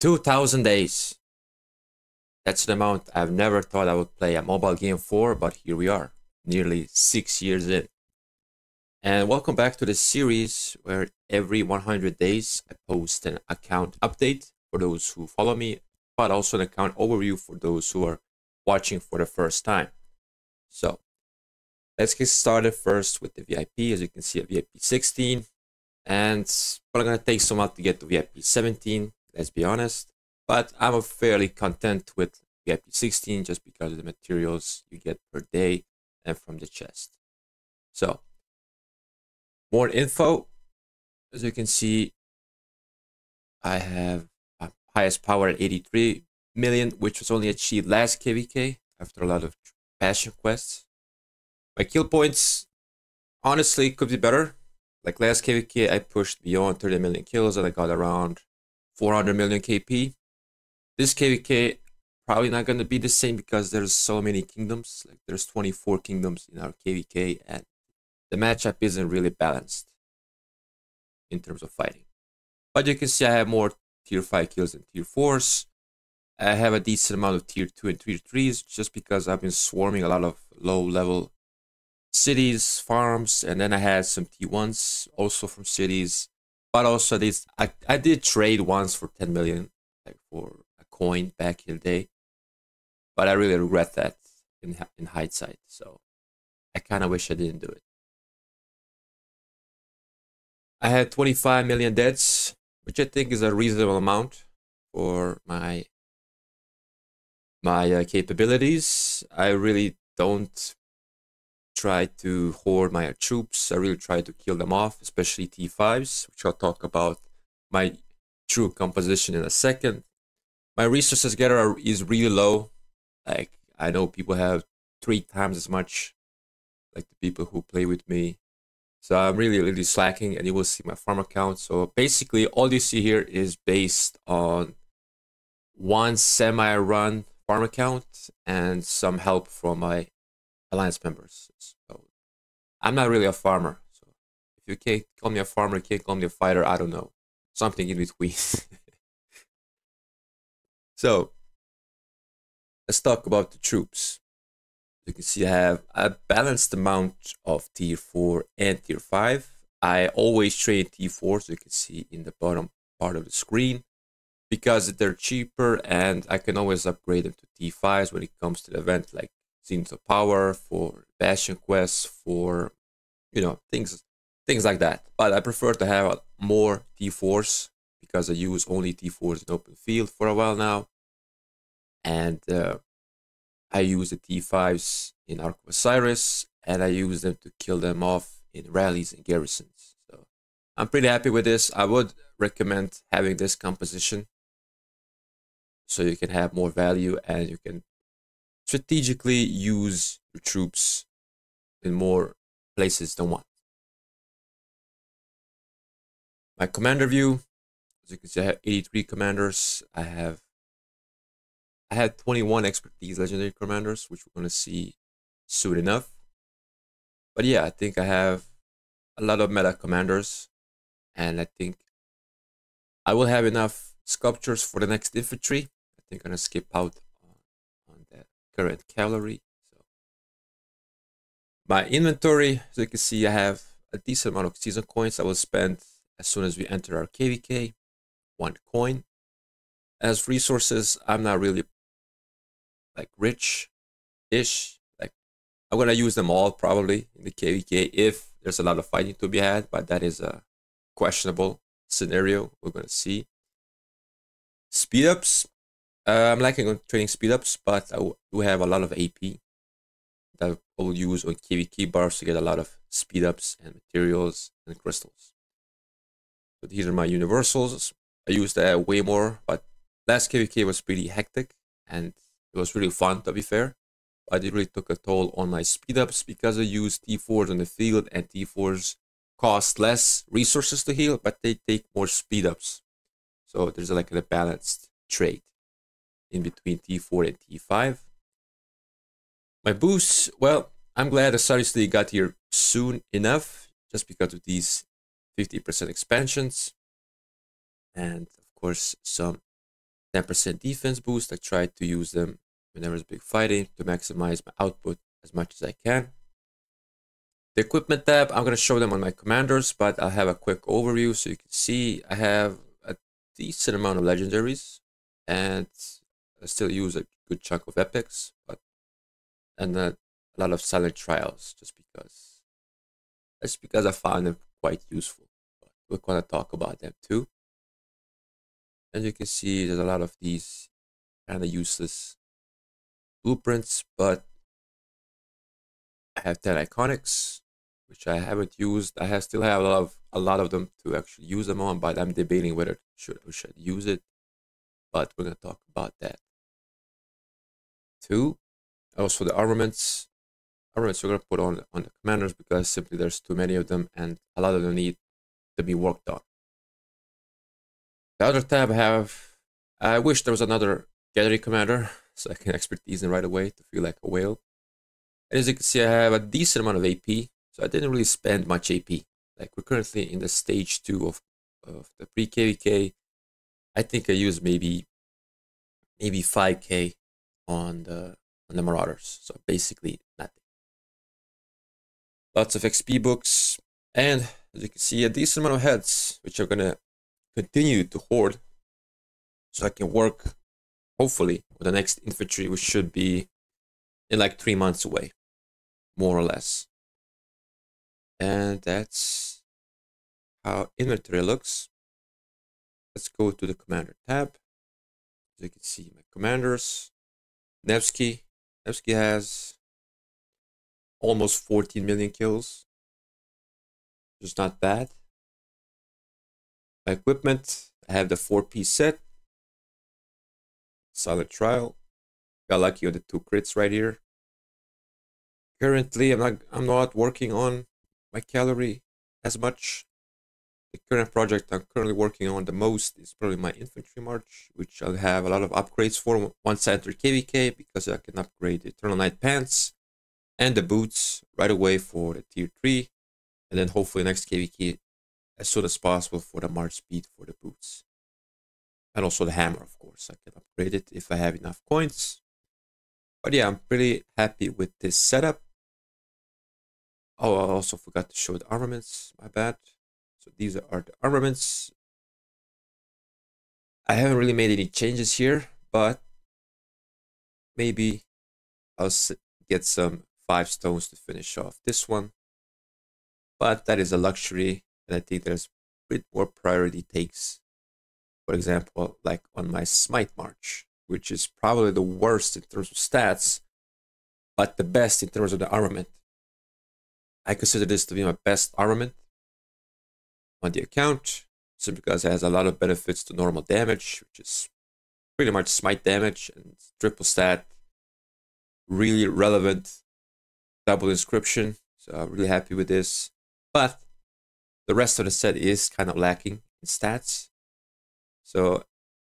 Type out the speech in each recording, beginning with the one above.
2,000 days. That's an amount I've never thought I would play a mobile game for, but here we are, nearly 6 years in. And welcome back to the series where every 100 days I post an account update for those who follow me, but also an account overview for those who are watching for the first time. So let's get started first with the VIP. As you can see, at VIP 16, and it's probably gonna take some while to get to VIP 17. Let's be honest, but I'm fairly content with VIP 16 just because of the materials you get per day and from the chest. So more info. As you can see, I have highest power at 83 million, which was only achieved last KVK after a lot of passion quests. My kill points honestly could be better. Like last KVK, I pushed beyond 30 million kills and I got around 400 million KP. This KVK probably not going to be the same because there's so many kingdoms. Like there's 24 kingdoms in our KVK and the matchup isn't really balanced in terms of fighting. But you can see I have more tier 5 kills than tier 4s. I have a decent amount of tier 2 and tier 3s just because I've been swarming a lot of low level cities, farms, and then I had some T1s also from cities. But also these, I did trade once for 10 million, like for a coin back in the day. But I really regret that in hindsight. So I kind of wish I didn't do it. I had 25 million deaths, which I think is a reasonable amount for my capabilities. I really don't try to hoard my troops. I really try to kill them off, especially T5s, which I'll talk about my true composition in a second. My resources getter is really low. Like I know people have 3 times as much, like the people who play with me. So I'm really slacking, and you will see my farm account. So basically all you see here is based on one semi-run farm account and some help from my alliance members. So I'm not really a farmer. So if you can't call me a farmer, you can't call me a fighter, I don't know. Something in between. So let's talk about the troops. You can see I have a balanced amount of tier 4 and tier 5. I always trade T4, so you can see in the bottom part of the screen, because they're cheaper and I can always upgrade them to T5s when it comes to the event, like Scenes of Power, for Bastion quests, for, you know, things like that. But I prefer to have more T4s because I use only T4s in open field for a while now. And I use the T5s in Ark of Osiris, and I use them to kill them off in rallies and garrisons. So I'm pretty happy with this. I would recommend having this composition so you can have more value and you can strategically use your troops in more places than one. My commander view, as you can see, I have 83 commanders. I had 21 expertise legendary commanders, which we're going to see soon enough. But yeah, I think I have a lot of meta commanders, and I think I will have enough sculptures for the next infantry. I think I'm going to skip out on the current cavalry. So my inventory, as you can see, I have a decent amount of season coins I will spend as soon as we enter our KVK. 1 coin. As resources, I'm not really like rich-ish. Like I'm gonna use them all probably in the KVK if there's a lot of fighting to be had, but that is a questionable scenario. We're gonna see. Speed ups. I'm lacking on trading speed ups, but I do have a lot of AP that I will use on KVK bars to get a lot of speed ups and materials and crystals. But these are my universals. I used that way more, but last KVK was pretty hectic and it was really fun, to be fair, but it really took a toll on my speed ups because I used T4s on the field, and T4s cost less resources to heal, but they take more speed ups. So there's like a balanced trade in between T4 and T5. My boosts, well, I'm glad Osiris League got here soon enough, just because of these 50% expansions, and of course some 10% defense boost. I try to use them whenever there's big fighting to maximize my output as much as I can. The equipment tab, I'm going to show them on my commanders, but I'll have a quick overview so you can see I have a decent amount of legendaries, and I still use a good chunk of epics, and a lot of silent trials just because I found them quite useful. But we're going to talk about them too. As you can see, there's a lot of these kind of useless blueprints, but I have 10 iconics, which I haven't used. I still have a lot of them to actually use them on, but I'm debating whether we should use it. But we're gonna talk about that too. Also, the armaments we're gonna put on the commanders because simply there's too many of them, and a lot of them need to be worked on. The other tab I wish there was another gallery commander so I can expert these in right away to feel like a whale. And as you can see, I have a decent amount of AP, so I didn't really spend much AP. Like, we're currently in the stage 2 of the pre-KVK. I think I used maybe 5k on the Marauders, so basically nothing. Lots of XP books, and as you can see, a decent amount of heads, which I'm gonna continue to hoard so I can work hopefully with the next infantry, which should be in like 3 months away, more or less. And that's how inventory looks. Let's go to the commander tab. As you can see, my commanders. Nevsky has almost 14 million kills, which is not bad. My equipment, I have the 4P set, solid trial. Got lucky on the 2 crits right here. Currently, I'm not working on my cavalry as much. The current project I'm currently working on the most is probably my infantry march, which I'll have a lot of upgrades for once I enter KVK, because I can upgrade the Eternal Night pants and the boots right away for the tier 3, and then hopefully next KVK as soon as possible for the march speed for the boots. And also the hammer, of course. I can upgrade it if I have enough coins. But yeah, I'm pretty happy with this setup. Oh, I also forgot to show the armaments. My bad. So these are the armaments. I haven't really made any changes here, but maybe I'll get some 5 stones to finish off this one. But that is a luxury, and I think there's a bit more priority takes. For example, like on my Smite March, which is probably the worst in terms of stats, but the best in terms of the armament. I consider this to be my best armament on the account, simply because it has a lot of benefits to normal damage, which is pretty much smite damage and triple stat, really relevant, double inscription. So I'm really happy with this. But the rest of the set is kind of lacking in stats. So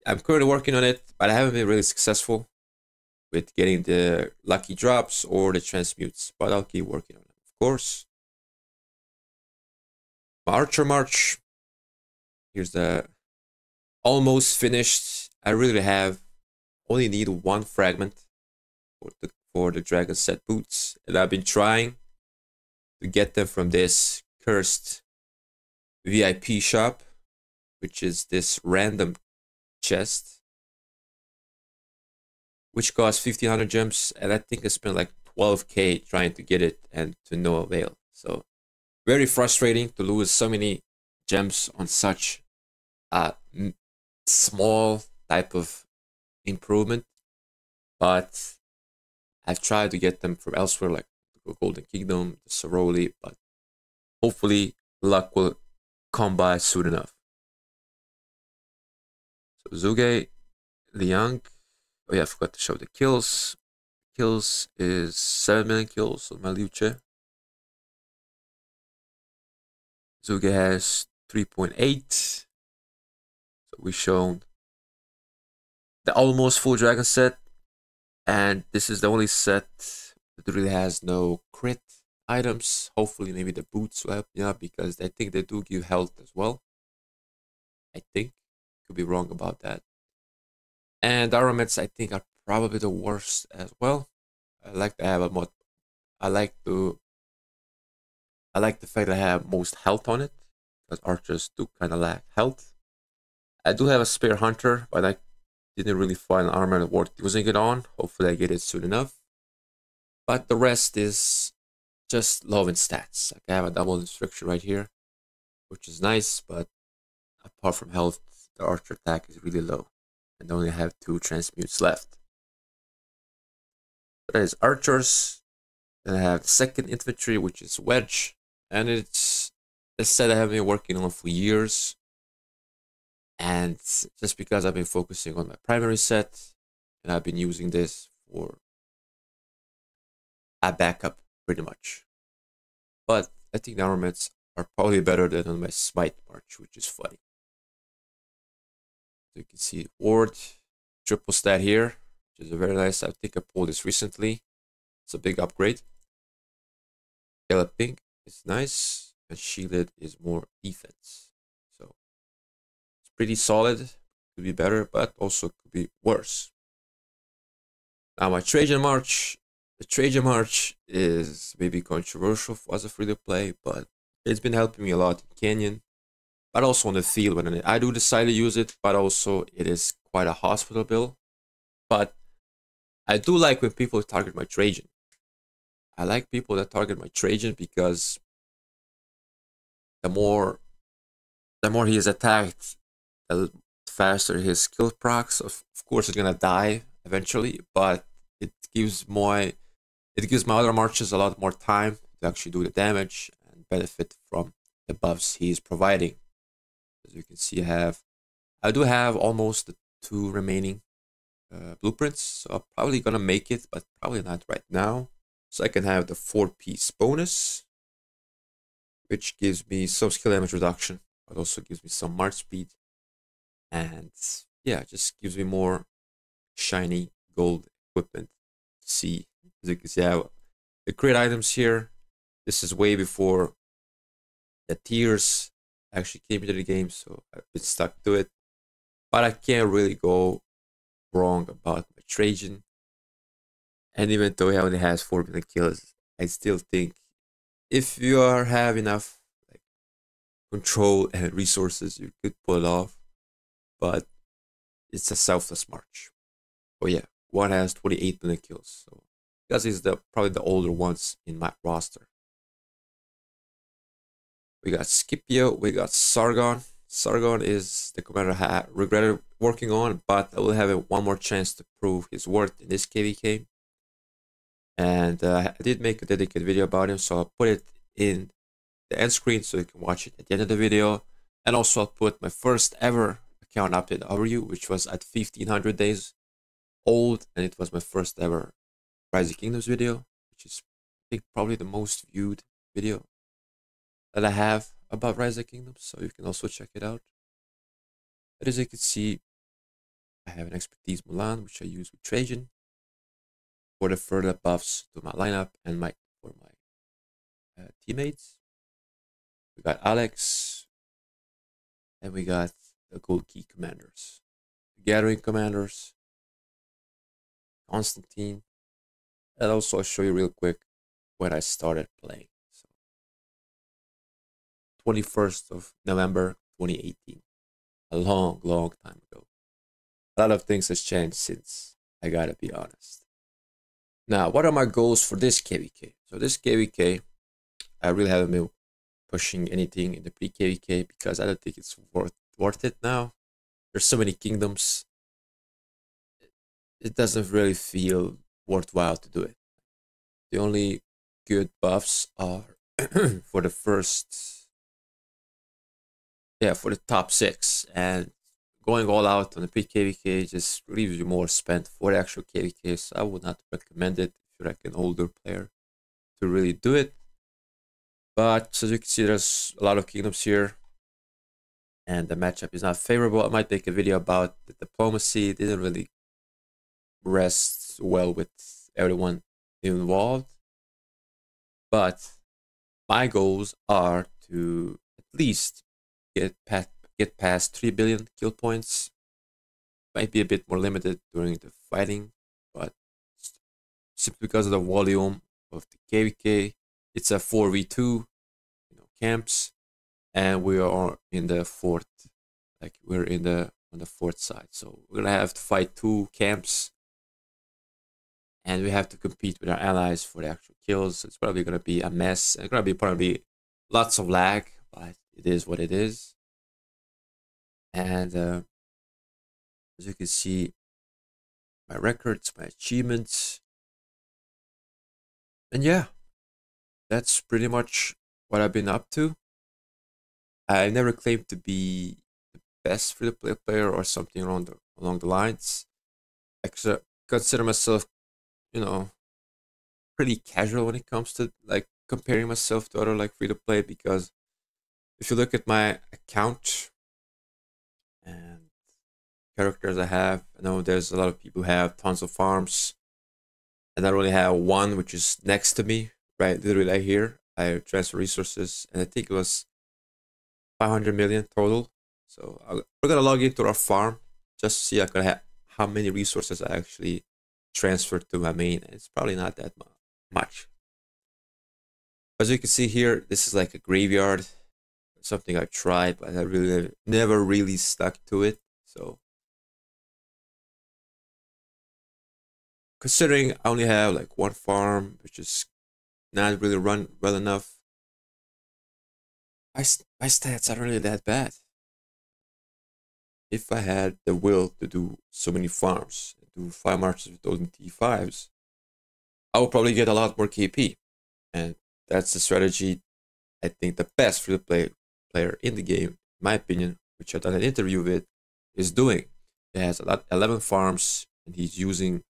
I'm currently working on it, but I haven't been really successful with getting the lucky drops or the transmutes. But I'll keep working on it, of course. My Archer March. Here's the almost finished. I really only need 1 fragment for the Dragon set boots, and I've been trying to get them from this cursed VIP shop, which is this random chest, which costs 1500 gems, and I think I spent like 12k trying to get it, and to no avail. So very frustrating to lose so many gems on such a small type of improvement, but I've tried to get them from elsewhere, like the Golden Kingdom, the Saroli, but hopefully luck will come by soon enough. So Zhuge, Liang. Oh yeah, I forgot to show the kills. Kills is 7 million kills on my Liuche. Zhuge has 3.8. So we've shown the almost full dragon set, and this is the only set that really has no crit items. Hopefully maybe the boots will help me out, because I think they do give health as well. I think. Could be wrong about that. And the armaments I think are probably the worst as well. I like to have a mod. I like to. I like the fact that I have most health on it, because archers do kind of lack health. I do have a spare hunter, but I didn't really find armor worth using it on. Hopefully, I get it soon enough. But the rest is just low in stats. Like I have a double instruction right here, which is nice, but apart from health, the archer attack is really low, and I only have 2 transmutes left. So that is archers. Then I have the second infantry, which is wedge, and it's a set I have been working on for years. And just because I've been focusing on my primary set, and I've been using this for a backup pretty much. But I think the armaments are probably better than on my smite march, which is funny. So you can see ward, triple stat here, which is a very nice. I think I pulled this recently. It's a big upgrade. Galloping is nice, and shielded is more defense. So it's pretty solid. Could be better, but also could be worse. Now my Trajan march. The Trajan march is maybe controversial as a free-to-play, but it's been helping me a lot in Canyon, but also on the field when I do decide to use it, but also it is quite a hospital build. But I do like when people target my Trajan. I like people that target my Trajan because the more he is attacked, the faster his skill procs. Of course, he's gonna die eventually, but it gives my other marches a lot more time to actually do the damage and benefit from the buffs he is providing. As you can see, I do have almost the 2 remaining blueprints, so I'm probably gonna make it, but probably not right now. So I can have the 4-piece bonus, which gives me some skill damage reduction, but also gives me some march speed. And yeah, just gives me more shiny gold equipment to see. As you can see, I have the crit items here. This is way before the tiers actually came into the game, so I've been stuck to it. But I can't really go wrong about my Trajan. And even though he only has 4 million kills, I still think if you have enough like control and resources, you could pull it off. But it's a selfless march. Oh yeah, one has 28 million kills, so because he's probably the older ones in my roster. We got Scipio, we got Sargon. Sargon is the commander I regretted working on, but I will have one more chance to prove his worth in this KVK. And I did make a dedicated video about him, so I'll put it in the end screen so you can watch it at the end of the video. And also I'll put my first ever account update overview, which was at 1500 days old, and it was my first ever Rise of Kingdoms video, which is I think probably the most viewed video that I have about Rise of Kingdoms, so you can also check it out. But as you can see, I have an expertise Mulan, which I use with Trajan for the further buffs to my lineup and for my teammates. We got Alex, and we got the gold key commanders, the gathering commanders, Constantine, and also I'll show you real quick when I started playing. So 21st of November 2018, a long time ago. A lot of things has changed since, I gotta be honest. Now, what are my goals for this KVK? So this KVK, I really haven't been pushing anything in the pre-KVK because I don't think it's worth it now. There's so many kingdoms. It doesn't really feel worthwhile to do it. The only good buffs are for the for the top 6, and going all out on the pre-KVK just leaves you more spent for the actual KVK, so I would not recommend it if you're like an older player to really do it. But as you can see, there's a lot of kingdoms here, and the matchup is not favorable. I might make a video about the diplomacy. It didn't really rest well with everyone involved. But my goals are to at least get past 3 billion kill points might be a bit more limited during the fighting, but simply because of the volume of the KVK, it's a 4v2, camps, and we are in the fort, like we're on the fort side. So we're gonna have to fight 2 camps, and we have to compete with our allies for the actual kills. It's probably gonna be a mess. It's gonna be probably lots of lag, but it is what it is. And as you can see, my records, my achievements, and yeah, that's pretty much what I've been up to. I never claimed to be the best free-to-play player or something along the lines. I consider myself, pretty casual when it comes to like comparing myself to other like free-to-play, because if you look at my account and characters I have, I know there's a lot of people who have tons of farms, and I only have one which is next to me, right, literally right here. I transfer resources, and I think it was 500 million total. So we're gonna log into our farm just to see how many resources I actually transferred to my main. It's probably not that much. As you can see here, this is like a graveyard, something I tried, but I really never really stuck to it. So considering I only have like one farm, which is not really run well enough, my stats aren't really that bad. If I had the will to do so many farms, do 5 marches with those T5s, I would probably get a lot more KP. And that's the strategy I think the best free-to-play player in the game, in my opinion, which I've done an interview with, is doing. He has 11 farms, and he's using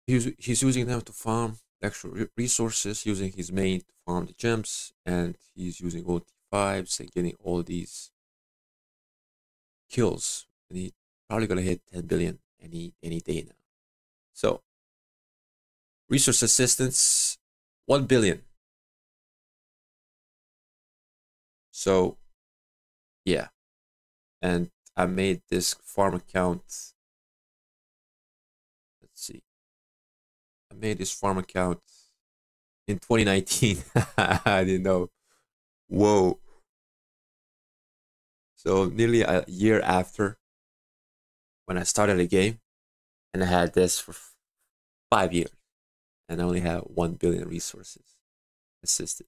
them to farm extra resources, using his main to farm the gems, and he's using all T5s and getting all these kills. And he's probably gonna hit 10 billion any day now. So resource assistance, 1 billion. So yeah, and I made this farm account. Let's see. I made this farm account in 2019. I didn't know. Whoa. So nearly a year after when I started the game, and I had this for 5 years, and I only have 1 billion resources assisted.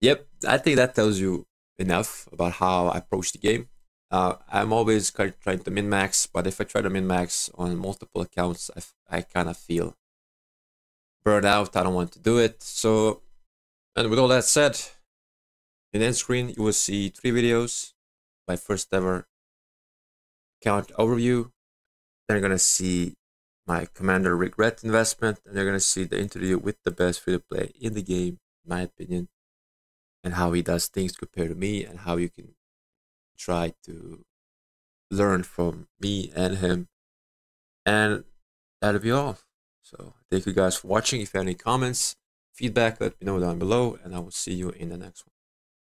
Yep, I think that tells you enough about how I approach the game. I'm always trying to min-max, but if I try to min-max on multiple accounts, I kind of feel burned out. I don't want to do it. So, and with all that said, in the end screen, you will see 3 videos. My first ever account overview. Then you're going to see my Commander Regret investment, and you're going to see the interview with the best free-to-play in the game, in my opinion, and how he does things compared to me, and how you can try to learn from me and him. And that'll be all. So thank you guys for watching. If you have any comments, feedback, let me know down below, and I will see you in the next one.